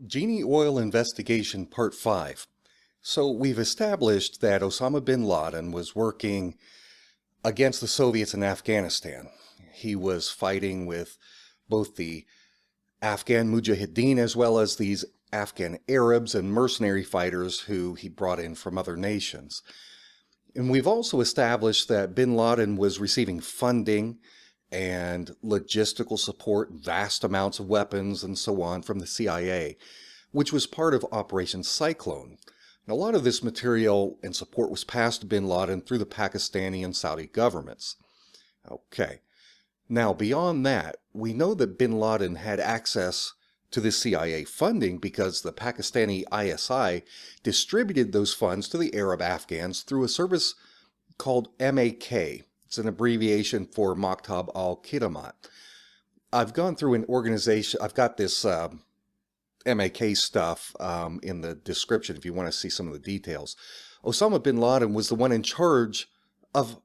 Genie Oil Investigation Part 5. So we've established that Osama bin Laden was working against the Soviets in Afghanistan. He was fighting with both the Afghan Mujahideen as well as these Afghan Arabs and mercenary fighters who he brought in from other nations. And we've also established that bin Laden was receiving funding and logistical support, vast amounts of weapons and so on from the CIA, which was part of Operation Cyclone. And a lot of this material and support was passed to bin Laden through the Pakistani and Saudi governments. Okay. Now, beyond that, we know that bin Laden had access to the CIA funding because the Pakistani ISI distributed those funds to the Arab Afghans through a service called MAK. It's an abbreviation for Maktab al-Khidmat. I've gone through an organization, I've got this MAK stuff in the description if you want to see some of the details. Osama bin Laden was the one in charge of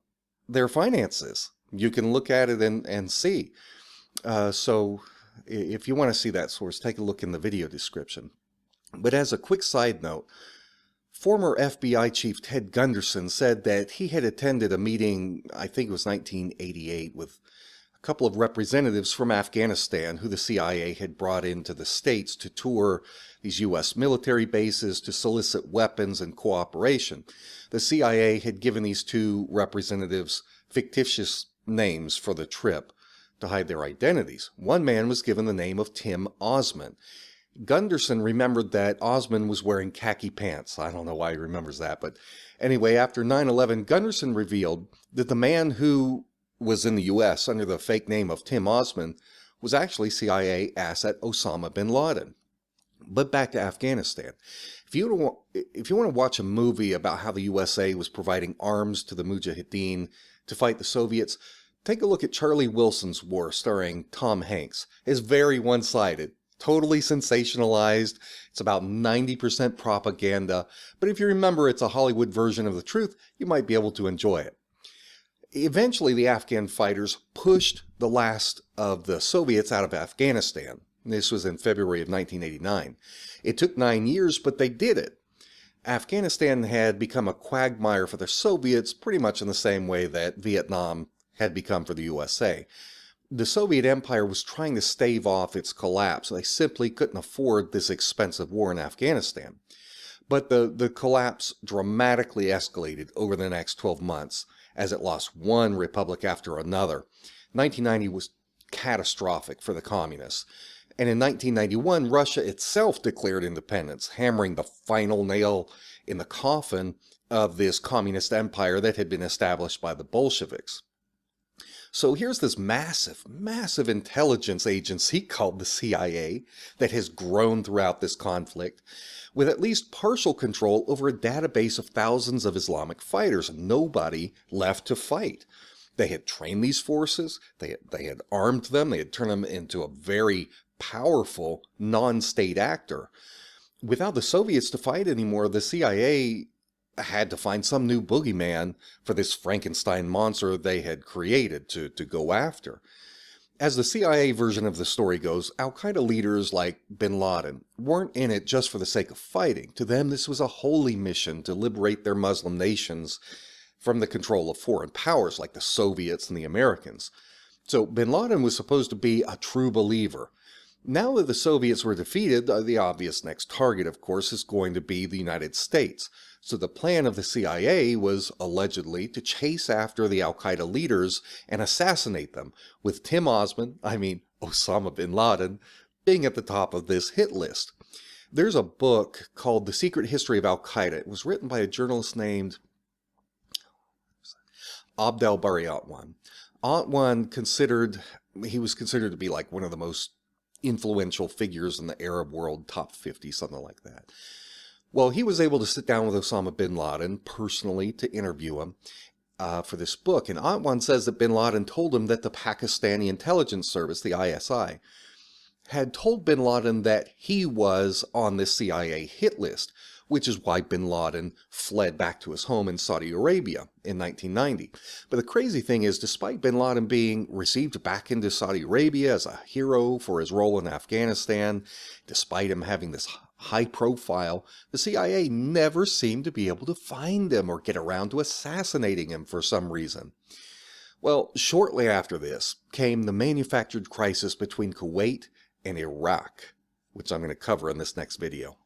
their finances. You can look at it and see. So if you want to see that source, take a look in the video description. But as a quick side note, former FBI Chief Ted Gunderson said that he had attended a meeting, I think it was 1988, with a couple of representatives from Afghanistan who the CIA had brought into the States to tour these U.S. military bases to solicit weapons and cooperation. The CIA had given these two representatives fictitious names for the trip to hide their identities. One man was given the name of Tim Osman. Gunderson remembered that Osman was wearing khaki pants. I don't know why he remembers that, but anyway, after 9/11, Gunderson revealed that the man who was in the U.S. under the fake name of Tim Osman was actually CIA asset Osama bin Laden. But back to Afghanistan. If you want to watch a movie about how the USA was providing arms to the Mujahideen to fight the Soviets, take a look at Charlie Wilson's War starring Tom Hanks. It's very one-sided. Totally sensationalized. It's about 90% propaganda, but if you remember it's a Hollywood version of the truth, you might be able to enjoy it. Eventually, the Afghan fighters pushed the last of the Soviets out of Afghanistan. This was in February of 1989. It took 9 years, but they did it. Afghanistan had become a quagmire for the Soviets, pretty much in the same way that Vietnam had become for the USA. The Soviet Empire was trying to stave off its collapse. They simply couldn't afford this expensive war in Afghanistan. But the collapse dramatically escalated over the next 12 months as it lost one republic after another. 1990 was catastrophic for the communists. And in 1991, Russia itself declared independence, hammering the final nail in the coffin of this communist empire that had been established by the Bolsheviks. So here's this massive, massive intelligence agency called the CIA that has grown throughout this conflict with at least partial control over a database of thousands of Islamic fighters, nobody left to fight. They had trained these forces, they had armed them, they had turned them into a very powerful non-state actor. Without the Soviets to fight anymore, the CIA had to find some new boogeyman for this Frankenstein monster they had created to go after. As the CIA version of the story goes, Al-Qaeda leaders like bin Laden weren't in it just for the sake of fighting. To them, this was a holy mission to liberate their Muslim nations from the control of foreign powers like the Soviets and the Americans. So bin Laden was supposed to be a true believer. Now that the Soviets were defeated, the obvious next target, of course, is going to be the United States. So the plan of the CIA was allegedly to chase after the Al-Qaeda leaders and assassinate them, with Tim Osman, Osama bin Laden, being at the top of this hit list. There's a book called The Secret History of Al-Qaeda. It was written by a journalist named Abd al-Bari Atwan. Atwan he was considered to be like one of the most influential figures in the Arab world, top 50, something like that. Well, he was able to sit down with Osama bin Laden personally to interview him for this book. And Atwan says that bin Laden told him that the Pakistani intelligence service, the ISI, had told bin Laden that he was on this CIA hit list, which is why bin Laden fled back to his home in Saudi Arabia in 1990. But the crazy thing is, despite bin Laden being received back into Saudi Arabia as a hero for his role in Afghanistan, despite him having this high profile, the CIA never seemed to be able to find him or get around to assassinating him for some reason. Well, shortly after this came the manufactured crisis between Kuwait and Iraq, which I'm going to cover in this next video.